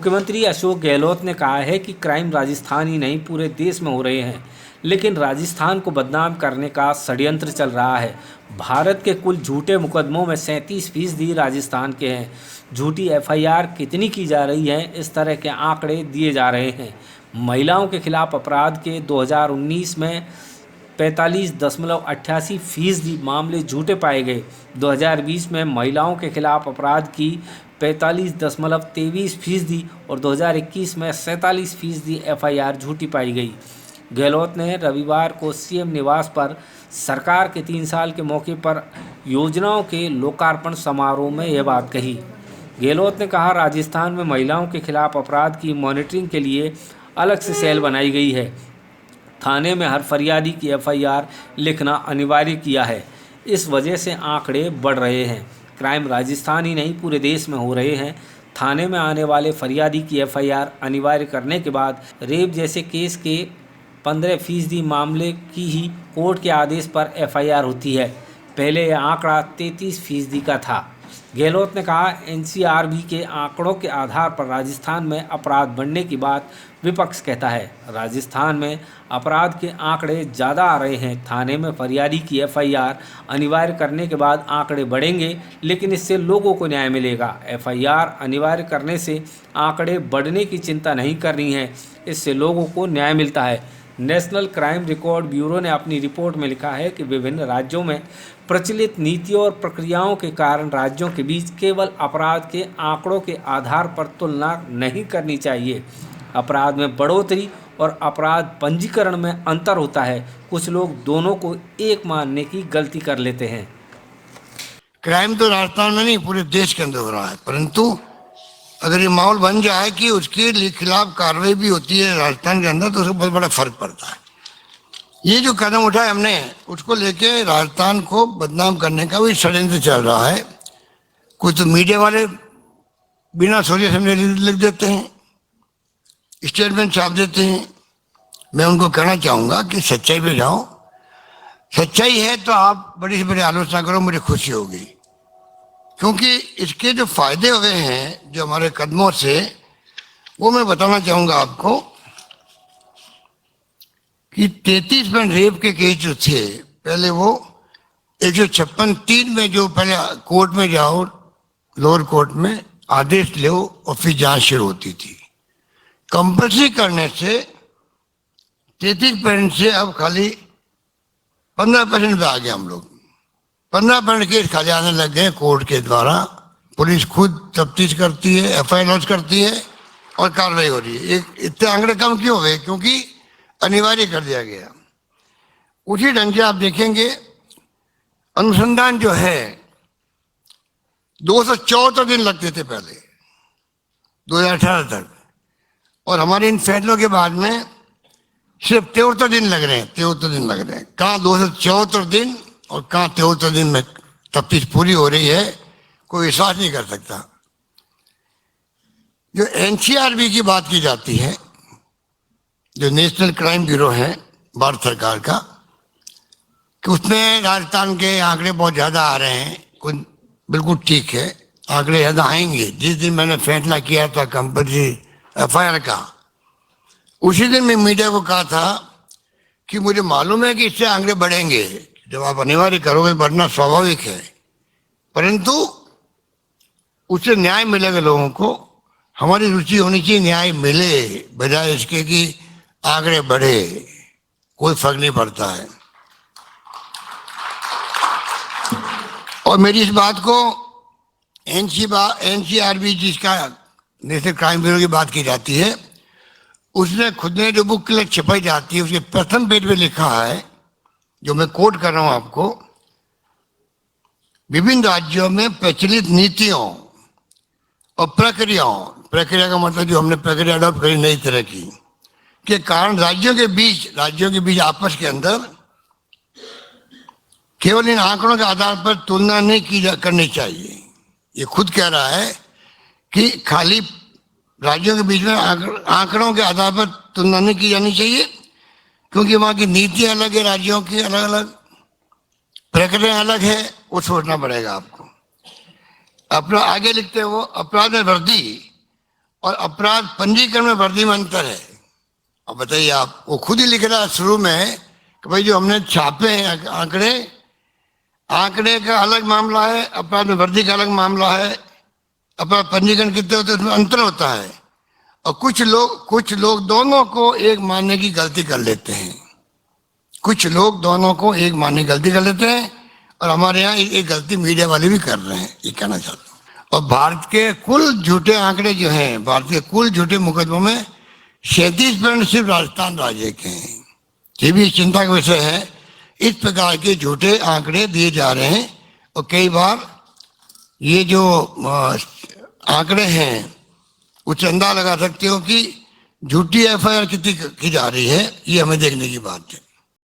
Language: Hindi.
मुख्यमंत्री अशोक गहलोत ने कहा है कि क्राइम राजस्थान ही नहीं पूरे देश में हो रहे हैं, लेकिन राजस्थान को बदनाम करने का षड्यंत्र चल रहा है। भारत के कुल झूठे मुकदमों में 37% राजस्थान के हैं। झूठी एफआईआर कितनी की जा रही है, इस तरह के आंकड़े दिए जा रहे हैं। महिलाओं के खिलाफ अपराध के 2019 में 45.88% मामले झूठे पाए गए। 2020 में महिलाओं के खिलाफ अपराध की 45.23% और 2021 में 47% एफआईआर झूठी पाई गई। गहलोत ने रविवार को सीएम निवास पर सरकार के 3 साल के मौके पर योजनाओं के लोकार्पण समारोह में यह बात कही। गहलोत ने कहा, राजस्थान में महिलाओं के खिलाफ अपराध की मॉनिटरिंग के लिए अलग से सेल बनाई गई है। थाने में हर फरियादी की एफआईआर लिखना अनिवार्य किया है। इस वजह से आंकड़े बढ़ रहे हैं। क्राइम राजस्थान ही नहीं पूरे देश में हो रहे हैं। थाने में आने वाले फरियादी की एफआईआर अनिवार्य करने के बाद रेप जैसे केस के 15% मामले की ही कोर्ट के आदेश पर एफआईआर होती है। पहले यह आंकड़ा 33% का था। गहलोत ने कहा, एनसीआरबी के आंकड़ों के आधार पर राजस्थान में अपराध बढ़ने की बात विपक्ष कहता है। राजस्थान में अपराध के आंकड़े ज़्यादा आ रहे हैं। थाने में फरियादी की एफआईआर अनिवार्य करने के बाद आंकड़े बढ़ेंगे, लेकिन इससे लोगों को न्याय मिलेगा। एफआईआर अनिवार्य करने से आंकड़े बढ़ने की चिंता नहीं करनी है, इससे लोगों को न्याय मिलता है। नेशनल क्राइम रिकॉर्ड ब्यूरो ने अपनी रिपोर्ट में लिखा है कि विभिन्न राज्यों में प्रचलित नीतियों और प्रक्रियाओं के कारण राज्यों के बीच केवल अपराध के आंकड़ों के आधार पर तुलना नहीं करनी चाहिए। अपराध में बढ़ोतरी और अपराध पंजीकरण में अंतर होता है। कुछ लोग दोनों को एक मानने की गलती कर लेते हैं। क्राइम तो राजस्थान में नहीं पूरे देश के अंदर हो रहा है, परंतु अगर ये माहौल बन जाए कि उसके खिलाफ कार्रवाई भी होती है राजस्थान के अंदर, तो उसका बहुत बड़ा फर्क पड़ता है। ये जो कदम उठाया हमने, उसको लेके राजस्थान को बदनाम करने का भी षड्यंत्र चल रहा है। कुछ तो मीडिया वाले बिना सोचे समझे लिख देते हैं, स्टेटमेंट छाप देते हैं। मैं उनको कहना चाहूँगा कि सच्चाई पे जाओ। सच्चाई है तो आप बड़ी से बड़ी आलोचना करो, मुझे खुशी होगी, क्योंकि इसके जो फायदे हुए हैं जो हमारे कदमों से, वो मैं बताना चाहूँगा आपको कि 33% रेप के केस जो थे पहले, वो 156(3) में जो पहले कोर्ट में जाओ, लोअर कोर्ट में आदेश लो और फिर जांच शुरू होती थी। कंपल्सरी करने से 33% से अब खाली 15% पे आ गए हम लोग। 15% केस खाली आने लग गए कोर्ट के द्वारा। पुलिस खुद तफ्तीश करती है, एफआईआर लॉन्च करती है और कार्रवाई हो रही है। इतने आंकड़े कम क्यों हुए? क्योंकि अनिवार्य कर दिया गया। उसी ढंग से आप देखेंगे अनुसंधान जो है 274 दिन लगते थे पहले 2018 तक, और हमारे इन फैसलों के बाद में सिर्फ 73 दिन लग रहे हैं। 73 दिन लग रहे हैं। कहाँ 274 दिन और कहाँ 73 दिन में तफ्तीश पूरी हो रही है, कोई विश्वास नहीं कर सकता। जो एनसीआरबी की बात की जाती है, जो नेशनल क्राइम ब्यूरो है भारत सरकार का, कि उसमें राजस्थान के आंकड़े बहुत ज़्यादा आ रहे हैं। कुछ बिल्कुल ठीक है, आंकड़े ज़्यादा आएंगे। जिस दिन मैंने फैसला किया था कंपल्सरी एफआईआर का, उसी दिन मैं मीडिया को कहा था कि मुझे मालूम है कि इससे आंकड़े बढ़ेंगे। जब आप अनिवार्य करोगे बढ़ना स्वाभाविक है, परंतु उससे न्याय मिलेगा लोगों को। हमारी रुचि होनी चाहिए न्याय मिले, बजाय इसके कि आंकड़े बढ़े। कोई फर्क नहीं पड़ता है। और मेरी इस बात को एनसीआरबी, जिसका नेशनल क्राइम ब्यूरो की बात की जाती है, उसने खुद ने जो बुक छपाई जाती है उसके प्रथम पेज पे लिखा है, जो मैं कोट कर रहा हूं आपको, विभिन्न राज्यों में प्रचलित नीतियों और प्रक्रियाओं, प्रक्रिया का मतलब जो हमने प्रक्रिया अडॉप्ट करी नई तरह की, के कारण राज्यों के बीच आपस के अंदर केवल इन आंकड़ों के आधार पर तुलना नहीं करनी चाहिए। ये खुद कह रहा है कि खाली राज्यों के बीच में आंकड़ों के आधार पर तुलना नहीं की जानी चाहिए, क्योंकि वहाँ की नीति अलग है, राज्यों की अलग अलग प्रक्रिया अलग है। वो सोचना पड़ेगा आपको। अपना आगे लिखते हैं वो, अपराध में वृद्धि और अपराध पंजीकरण में वृद्धि में अंतर है। अब बताइए आप, वो खुद ही लिख रहा है शुरू में कि भाई जो हमने छापे हैं आंकड़े का अलग मामला है, अपराध में वृद्धि का अलग मामला है, अपराध पंजीकरण कितने होते हैं उसमें अंतर होता है। और कुछ लोग दोनों को एक मानने की गलती कर लेते हैं, कुछ लोग दोनों को एक मानने की गलती कर लेते हैं, और हमारे यहाँ एक गलती मीडिया वाले भी कर रहे हैं, ये कहना चाहता हूँ। और भारत के कुल झूठे आंकड़े जो हैं, भारत के कुल झूठे मुकदमों में 37% सिर्फ राजस्थान राज्य के हैं। ये भी चिंता का विषय है। इस प्रकार के झूठे आंकड़े दिए जा रहे हैं, और कई बार ये जो आंकड़े हैं उससे अंदाजा लगा सकते हो कि झूठी एफआईआर कितनी की जा रही है, ये हमें देखने की बात है।